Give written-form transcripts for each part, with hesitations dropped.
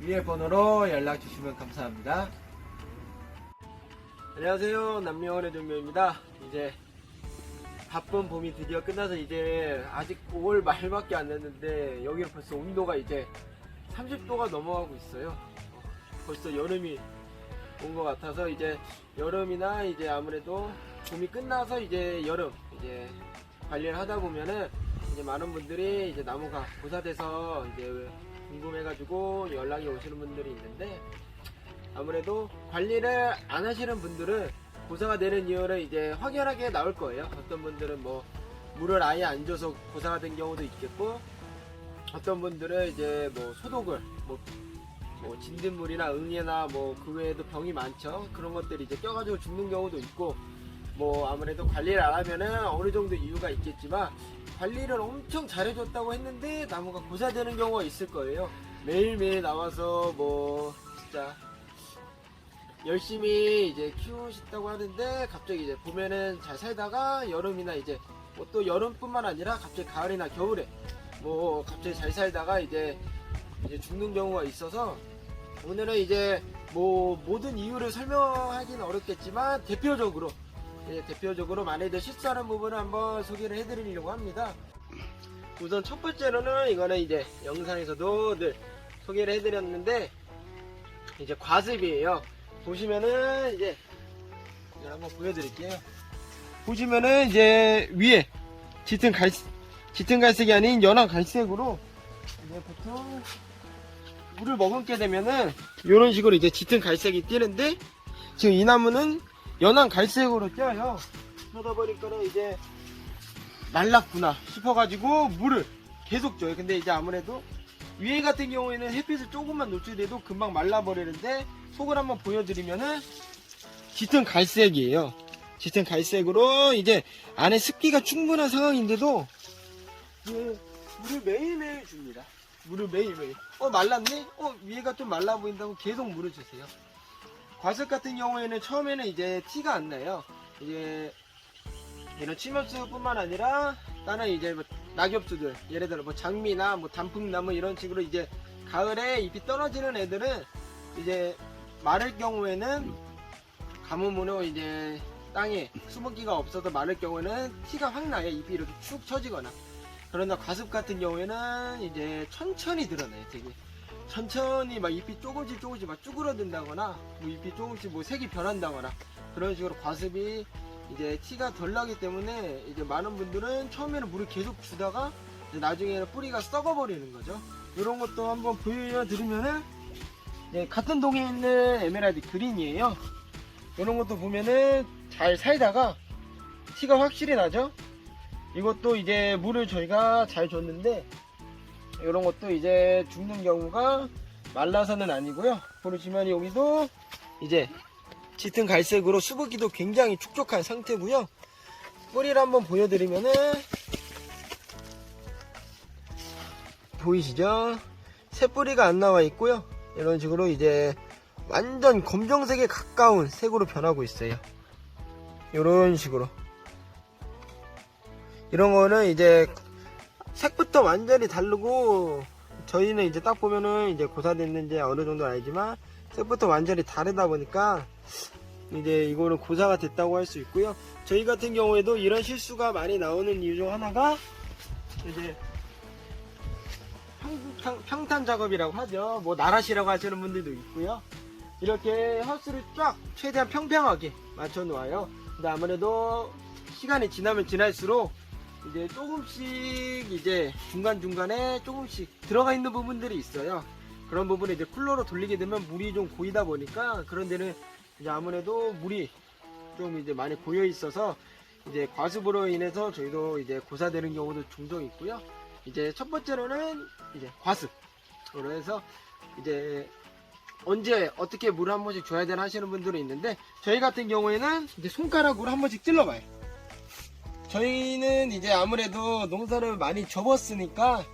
위에 번호로 연락 주시면 감사합니다. 안녕하세요. 남녀원의 종묘입니다. 이제 바쁜 봄이 드디어 끝나서 이제 아직 5월 말밖에 안 됐는데 여기는 벌써 온도가 이제 30도가 넘어가고 있어요. 벌써 여름이 온 것 같아서 이제 여름이나 이제 아무래도 봄이 끝나서 이제 여름 이제 관리를 하다 보면은 이제 많은 분들이 이제 나무가 고사돼서 이제 궁금해가지고 연락이 오시는 분들이 있는데, 아무래도 관리를 안 하시는 분들은 고사가 되는 이유를 이제 확연하게 나올 거예요. 어떤 분들은 뭐 물을 아예 안 줘서 고사가 된 경우도 있겠고, 어떤 분들은 이제 뭐 소독을 뭐 진딧물이나 응애나 뭐 그 외에도 병이 많죠. 그런 것들이 이제 껴가지고 죽는 경우도 있고, 뭐 아무래도 관리를 안 하면은 어느 정도 이유가 있겠지만 관리를 엄청 잘해줬다고 했는데 나무가 고사되는 경우가 있을 거예요. 매일매일 나와서 뭐 진짜 열심히 이제 키우셨다고 하는데 갑자기 이제 봄에는 잘 살다가 여름이나 이제 뭐 또 여름뿐만 아니라 갑자기 가을이나 겨울에 뭐 갑자기 잘 살다가 이제 죽는 경우가 있어서, 오늘은 이제 뭐 모든 이유를 설명하기는 어렵겠지만 대표적으로 많이들 실수하는 부분을 한번 소개를 해드리려고 합니다. 우선 첫 번째로는 이거는 이제 영상에서도 늘 소개를 해드렸는데 이제 과습이에요. 보시면은 이제 한번 보여드릴게요. 보시면은 이제 위에 짙은 갈색이 아닌 연한 갈색으로 이제 보통 물을 머금게 되면은 이런 식으로 이제 짙은 갈색이 띄는데, 지금 이 나무는 연한 갈색으로 띄어요. 그러다 보니까는 이제 말랐구나 싶어가지고 물을 계속 줘요. 근데 이제 아무래도 위에 같은 경우에는 햇빛을 조금만 노출돼도 금방 말라버리는데, 속을 한번 보여드리면은 짙은 갈색이에요. 짙은 갈색으로 이제 안에 습기가 충분한 상황인데도 물을 매일매일 줍니다. 물을 매일매일. 말랐네? 위에가 좀 말라 보인다고 계속 물을 주세요. 과습 같은 경우에는 처음에는 이제 티가 안 나요. 이제 이런 침엽수뿐만 아니라 다른 이제 뭐 낙엽수들, 예를 들어 뭐 장미나 뭐 단풍나무 이런 식으로 이제 가을에 잎이 떨어지는 애들은 이제 마를 경우에는 가뭄으로 이제 땅에 수분기가 없어서 마를 경우에는 티가 확 나요. 잎이 이렇게 축 처지거나. 그러나 과습 같은 경우에는 이제 천천히 드러나요. 되게 천천히 막 잎이 조금씩 막 쭈그러든다거나 뭐 잎이 조금씩 뭐 색이 변한다거나 그런 식으로 과습이 이제 티가 덜 나기 때문에 이제 많은 분들은 처음에는 물을 계속 주다가 이제 나중에는 뿌리가 썩어버리는 거죠. 이런 것도 한번 보여드리면은 같은 동에 있는 에메랄드 그린이에요. 이런 것도 보면은 잘 살다가 티가 확실히 나죠. 이것도 이제 물을 저희가 잘 줬는데 이런 것도 이제 죽는 경우가 말라서는 아니고요. 보시면 여기도 이제 짙은 갈색으로 수분기도 굉장히 촉촉한 상태고요. 뿌리를 한번 보여드리면은 보이시죠? 새 뿌리가 안 나와 있고요. 이런 식으로 이제 완전 검정색에 가까운 색으로 변하고 있어요. 이런 식으로. 이런 거는 이제 색부터 완전히 다르고, 저희는 이제 딱 보면은 이제 고사됐는지 어느 정도 알지만 색부터 완전히 다르다 보니까 이제 이거는 고사가 됐다고 할 수 있고요. 저희 같은 경우에도 이런 실수가 많이 나오는 이유 중 하나가 이제 평탄 작업이라고 하죠. 뭐 나라시라고 하시는 분들도 있고요. 이렇게 하우스를 쫙 최대한 평평하게 맞춰 놓아요. 근데 아무래도 시간이 지나면 지날수록 이제 조금씩 이제 중간중간에 조금씩 들어가 있는 부분들이 있어요. 그런 부분을 이제 쿨러로 돌리게 되면 물이 좀 고이다 보니까 그런 데는 이제 아무래도 물이 좀 이제 많이 고여 있어서 이제 과습으로 인해서 저희도 이제 고사되는 경우도 종종 있고요. 이제 첫 번째로는 이제 과습으로 해서 이제 언제 어떻게 물을 한 번씩 줘야 되나 하시는 분들이 있는데, 저희 같은 경우에는 이제 손가락으로 한 번씩 찔러봐요. 저희는 이제 아무래도 농사를 많이 접었으니까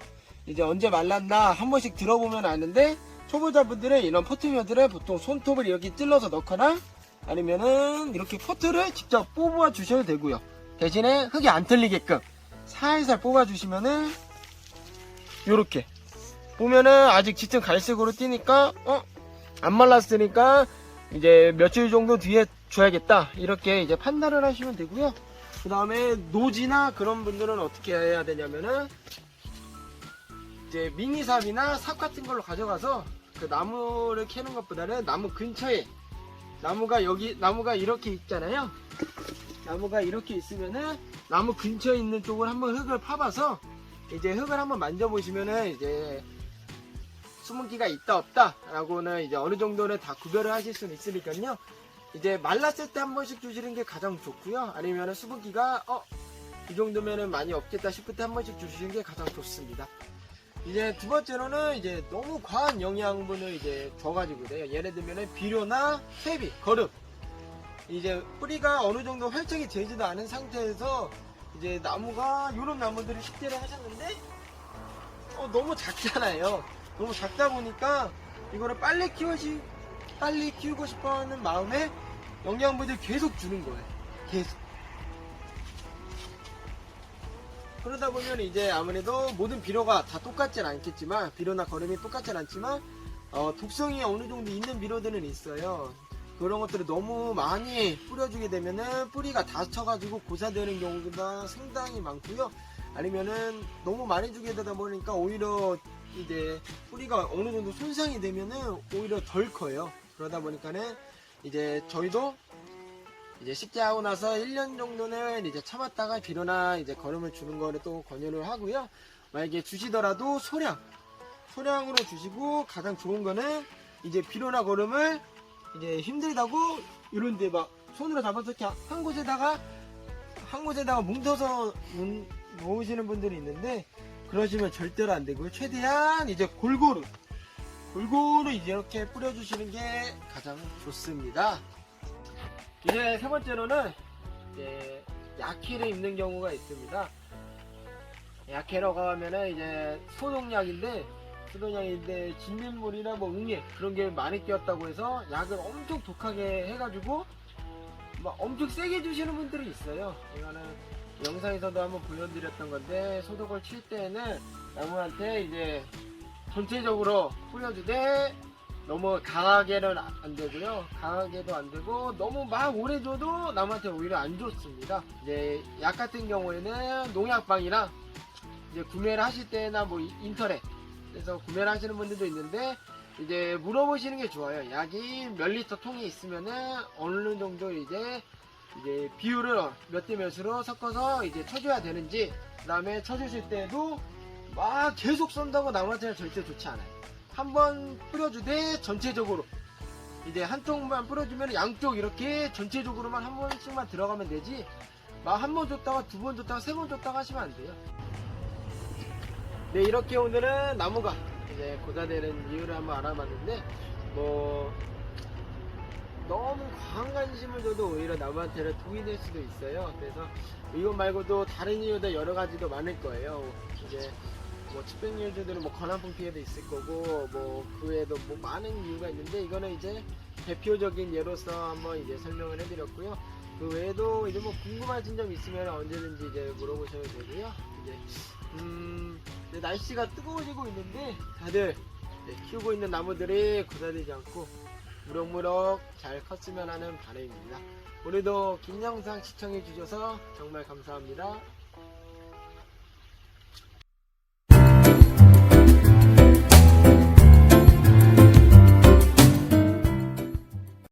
이제 언제 말랐나 한 번씩 들어보면 아는데, 초보자분들은 이런 포트미어들을 보통 손톱을 이렇게 찔러서 넣거나 아니면은 이렇게 포트를 직접 뽑아 주셔도 되고요. 대신에 흙이 안 틀리게끔 살살 뽑아 주시면은 요렇게 보면은 아직 짙은 갈색으로 띄니까 안 말랐으니까 이제 며칠 정도 뒤에 줘야겠다, 이렇게 이제 판단을 하시면 되고요. 그 다음에 노지나 그런 분들은 어떻게 해야 되냐면은 이제 미니삽이나 삽 같은 걸로 가져가서 그 나무를 캐는 것보다는 나무 근처에, 나무가 이렇게 있잖아요. 나무가 이렇게 있으면은 나무 근처에 있는 쪽을 한번 흙을 파봐서 이제 흙을 한번 만져보시면은 이제 수분기가 있다 없다 라고는 이제 어느 정도는 다 구별을 하실 수는 있으니까요. 이제 말랐을 때 한 번씩 주시는 게 가장 좋고요. 아니면은 수분기가 이 정도면은 많이 없겠다 싶을 때 한 번씩 주시는 게 가장 좋습니다. 이제 두 번째로는 이제 너무 과한 영양분을 이제 줘가지고 돼요. 예를 들면은 비료나 퇴비, 거름, 이제 뿌리가 어느 정도 활착이 되지도 않은 상태에서 이제 나무가, 요런 나무들을 식재를 하셨는데 너무 작잖아요. 너무 작다 보니까 이거를 빨리 키우고 싶어 하는 마음에 영양분을 계속 주는 거예요. 계속. 그러다 보면 이제 아무래도 모든 비료가 다 똑같진 않겠지만, 비료나 거름이 똑같진 않지만 독성이 어느 정도 있는 비료들은 있어요. 그런 것들을 너무 많이 뿌려주게 되면은 뿌리가 다쳐가지고 고사되는 경우가 상당히 많고요. 아니면은 너무 많이 주게 되다 보니까 오히려 이제 뿌리가 어느 정도 손상이 되면은 오히려 덜 커요. 그러다 보니까는 이제 저희도 이제 식재하고 나서 1년 정도는 이제 참았다가 비료나 이제 거름을 주는 거를 또 권유를 하고요. 만약에 주시더라도 소량으로 주시고, 가장 좋은 거는 이제 비료나 거름을 이제 힘들다고 이런데 막 손으로 잡아서 이렇게 한 곳에다가 뭉쳐서 놓으시는 분들이 있는데, 그러시면 절대로 안 되고요. 최대한 이제 골고루 이제 이렇게 뿌려주시는 게 가장 좋습니다. 이제 세 번째로는 이제 약해를 입는 경우가 있습니다. 약해라고 하면은 이제 소독약인데 진딧물이나 뭐 응애 그런 게 많이 끼었다고 해서 약을 엄청 독하게 해가지고 막 엄청 세게 주시는 분들이 있어요. 이거는 영상에서도 한번 보여드렸던 건데, 소독을 칠 때는 나무한테 이제 전체적으로 뿌려주되 너무 강하게는 안 되고요. 강하게도 안 되고 너무 막 오래 줘도 나무한테 오히려 안 좋습니다. 이제 약 같은 경우에는 농약방이나 이제 구매를 하실 때나 뭐 인터넷에서 구매를 하시는 분들도 있는데, 이제 물어보시는 게 좋아요. 약이 몇 리터 통이 있으면은 어느 정도 이제 비율을 몇 대 몇으로 섞어서 이제 쳐줘야 되는지, 그 다음에 쳐주실 때도 막 계속 쏜다고 나무한테는 절대 좋지 않아요. 한번 뿌려주되 전체적으로 이제 한쪽만 뿌려주면 양쪽 이렇게 전체적으로만 한 번씩만 들어가면 되지, 막 한 번 줬다가 두 번 줬다가 세 번 줬다가 하시면 안 돼요. 네, 이렇게 오늘은 나무가 이제 고사되는 이유를 한번 알아봤는데, 뭐 너무 과한 관심을 줘도 오히려 나무한테는 독이 될 수도 있어요. 그래서 이것 말고도 다른 이유도 여러 가지도 많을 거예요. 이제 뭐 측백일주들은 뭐 건한풍 피해도 있을 거고, 뭐 그 외에도 뭐 많은 이유가 있는데, 이거는 이제 대표적인 예로서 한번 이제 설명을 해드렸고요. 그 외에도 이제 뭐 궁금하신 점 있으면 언제든지 이제 물어보셔도 되고요. 이제 날씨가 뜨거워지고 있는데 다들 키우고 있는 나무들이 고사되지 않고 무럭무럭 잘 컸으면 하는 바람입니다. 오늘도 긴 영상 시청해 주셔서 정말 감사합니다.